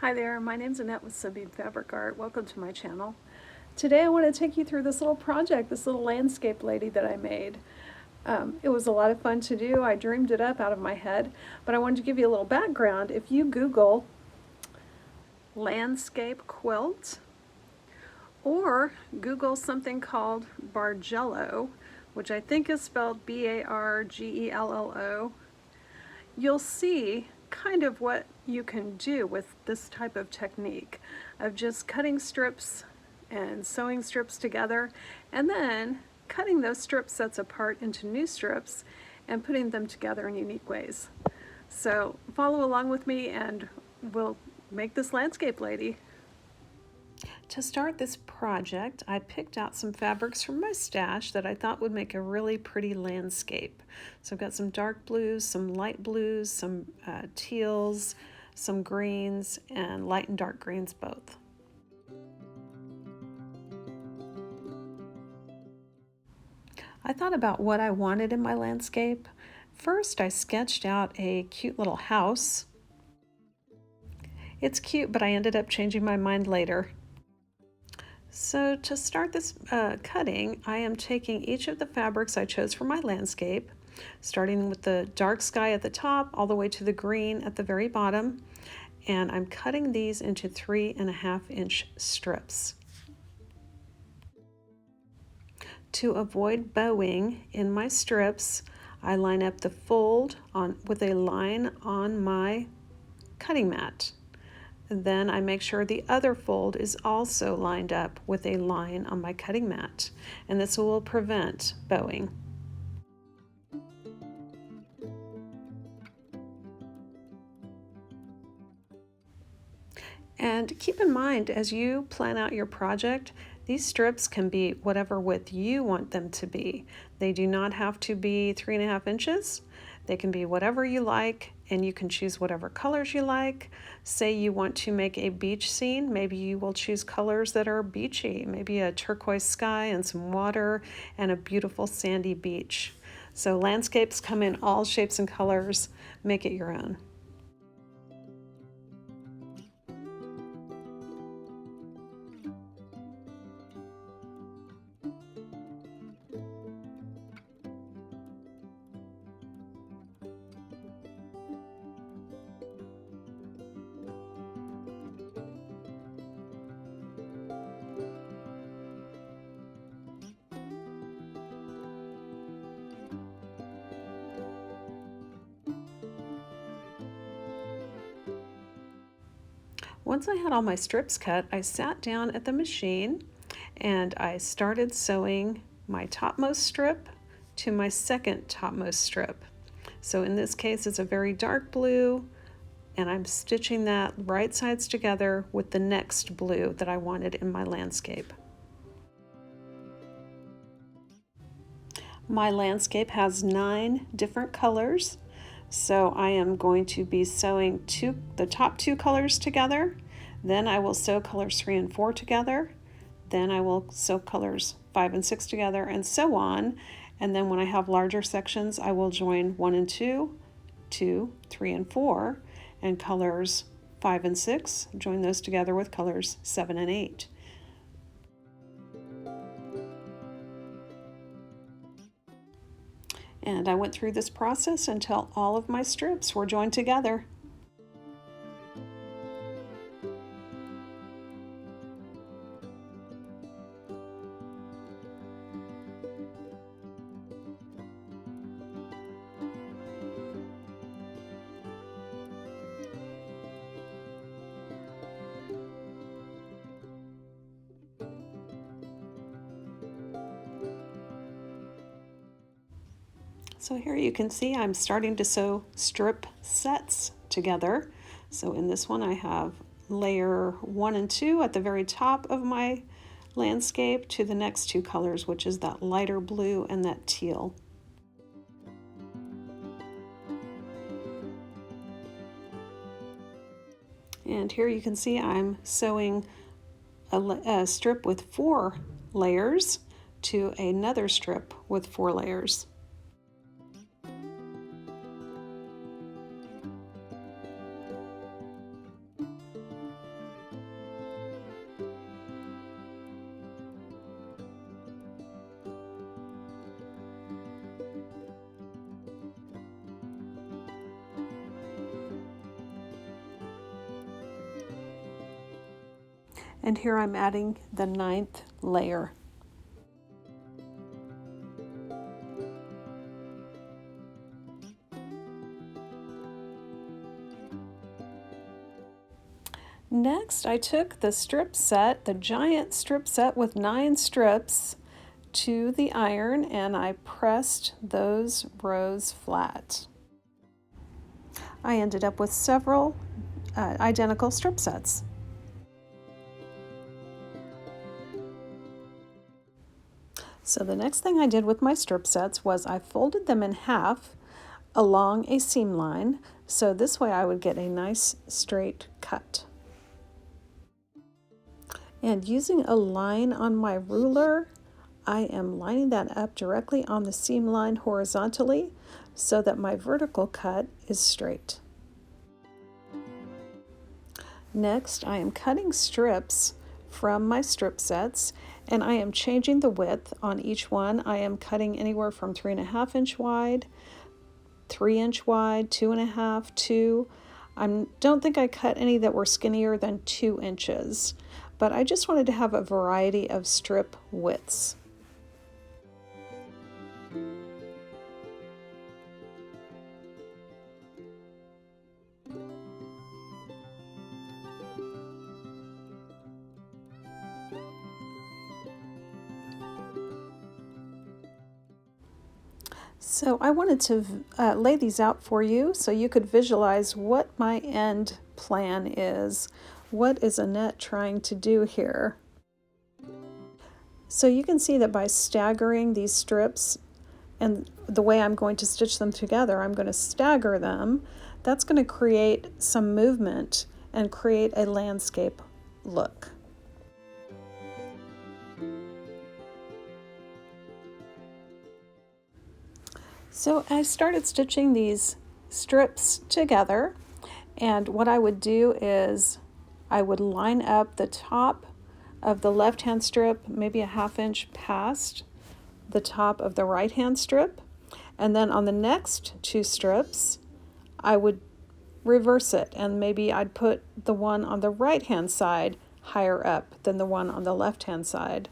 Hi there, my name's Annette with Sunbeam Fabric Art. Welcome to my channel. Today I want to take you through this little project, this little landscape lady that I made. It was a lot of fun to do. I dreamed it up out of my head, but I wanted to give you a little background. If you Google landscape quilt or Google something called Bargello, which I think is spelled B-A-R-G-E-L-L-O, you'll see kind of what you can do with this type of technique of just cutting strips and sewing strips together and then cutting those strip sets apart into new strips and putting them together in unique ways. So follow along with me and we'll make this landscape lady. To start this project, I picked out some fabrics from my stash that I thought would make a really pretty landscape. So I've got some dark blues, some light blues, some teals, some greens, and light and dark greens both. I thought about what I wanted in my landscape. First, I sketched out a cute little house. It's cute, but I ended up changing my mind later. So to start this cutting, I am taking each of the fabrics I chose for my landscape, starting with the dark sky at the top all the way to the green at the very bottom, and I'm cutting these into 3.5-inch strips. To avoid bowing in my strips, I line up the fold with a line on my cutting mat. Then I make sure the other fold is also lined up with a line on my cutting mat, and this will prevent bowing. And keep in mind, as you plan out your project, these strips can be whatever width you want them to be. They do not have to be 3.5 inches. They can be whatever you like, and you can choose whatever colors you like. Say you want to make a beach scene, maybe you will choose colors that are beachy, maybe a turquoise sky and some water and a beautiful sandy beach. So landscapes come in all shapes and colors. Make it your own. Once I had all my strips cut, I sat down at the machine and I started sewing my topmost strip to my second topmost strip. So in this case, it's a very dark blue, and I'm stitching that right sides together with the next blue that I wanted in my landscape. My landscape has 9 different colors. So I am going to be sewing the top 2 colors together, then I will sew colors 3 and 4 together, then I will sew colors 5 and 6 together, and so on. And then when I have larger sections, I will join 1 and 2, 2, 3 and 4, and colors 5 and 6, join those together with colors 7 and 8. And I went through this process until all of my strips were joined together. So here you can see I'm starting to sew strip sets together. So in this one I have layer 1 and 2 at the very top of my landscape to the next 2 colors, which is that lighter blue and that teal. And here you can see I'm sewing a strip with 4 layers to another strip with 4 layers. And here I'm adding the 9th layer. Next, I took the strip set, the giant strip set with 9 strips, to the iron, and I pressed those rows flat. I ended up with several identical strip sets. So the next thing I did with my strip sets was I folded them in half along a seam line, so this way I would get a nice straight cut. And using a line on my ruler, I am lining that up directly on the seam line horizontally so that my vertical cut is straight. Next, I am cutting strips from my strip sets, and I am changing the width on each one. I am cutting anywhere from 3.5 inch wide, 3 inch wide, 2.5, 2. I don't think I cut any that were skinnier than 2 inches, but I just wanted to have a variety of strip widths. So I wanted to lay these out for you so you could visualize what my end plan is. What is Annette trying to do here? So you can see that by staggering these strips and the way I'm going to stitch them together, I'm going to stagger them. That's going to create some movement and create a landscape look. So I started stitching these strips together, and what I would do is I would line up the top of the left-hand strip maybe a 1/2 inch past the top of the right-hand strip, and then on the next 2 strips I would reverse it, and maybe I'd put the one on the right-hand side higher up than the one on the left-hand side.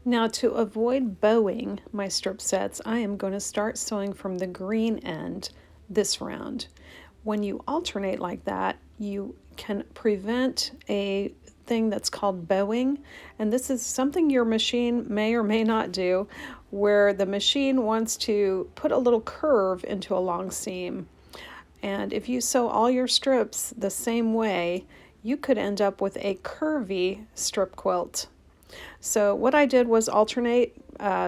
Now, to avoid bowing my strip sets, I am going to start sewing from the green end this round. When you alternate like that, you can prevent a thing that's called bowing, and this is something your machine may or may not do, where the machine wants to put a little curve into a long seam. And if you sew all your strips the same way, you could end up with a curvy strip quilt. So what I did was alternate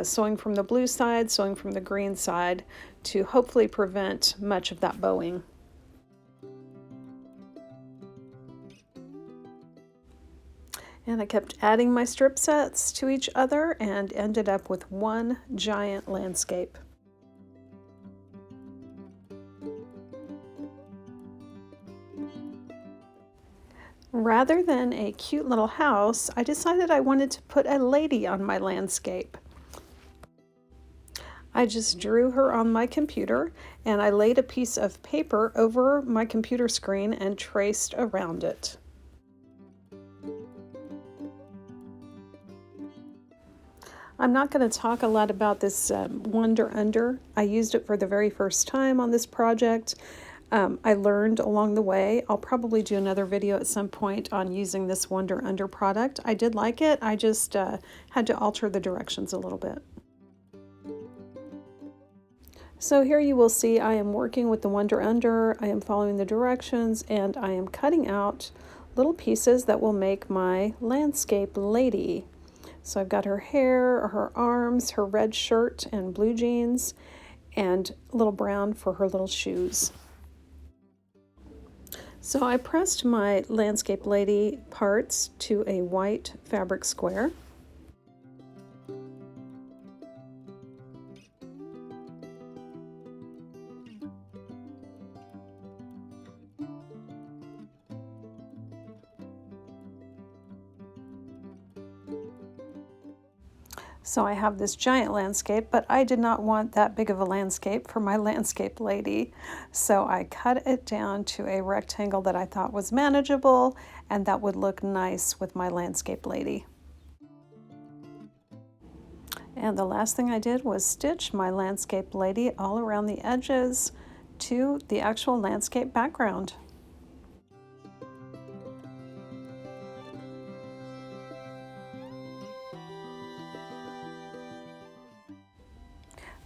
sewing from the blue side, sewing from the green side to hopefully prevent much of that bowing. And I kept adding my strip sets to each other and ended up with one giant landscape. Rather than a cute little house, I decided I wanted to put a lady on my landscape. I just drew her on my computer, and I laid a piece of paper over my computer screen and traced around it. I'm not going to talk a lot about this Wonder Under. I used it for the very first time on this project. I learned along the way. I'll probably do another video at some point on using this Wonder Under product. I did like it. I just had to alter the directions a little bit. So here you will see I am working with the Wonder Under. I am following the directions, and I am cutting out little pieces that will make my landscape lady. So I've got her hair, her arms, her red shirt and blue jeans, and a little brown for her little shoes. So I pressed my landscape lady parts to a white fabric square. So I have this giant landscape, but I did not want that big of a landscape for my landscape lady. So I cut it down to a rectangle that I thought was manageable and that would look nice with my landscape lady. And the last thing I did was stitch my landscape lady all around the edges to the actual landscape background.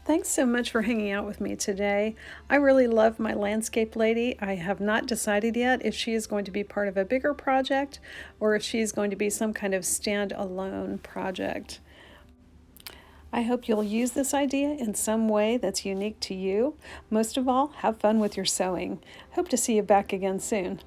Thanks so much for hanging out with me today. I really love my landscape lady. I have not decided yet if she is going to be part of a bigger project or if she is going to be some kind of standalone project. I hope you'll use this idea in some way that's unique to you. Most of all, have fun with your sewing. Hope to see you back again soon.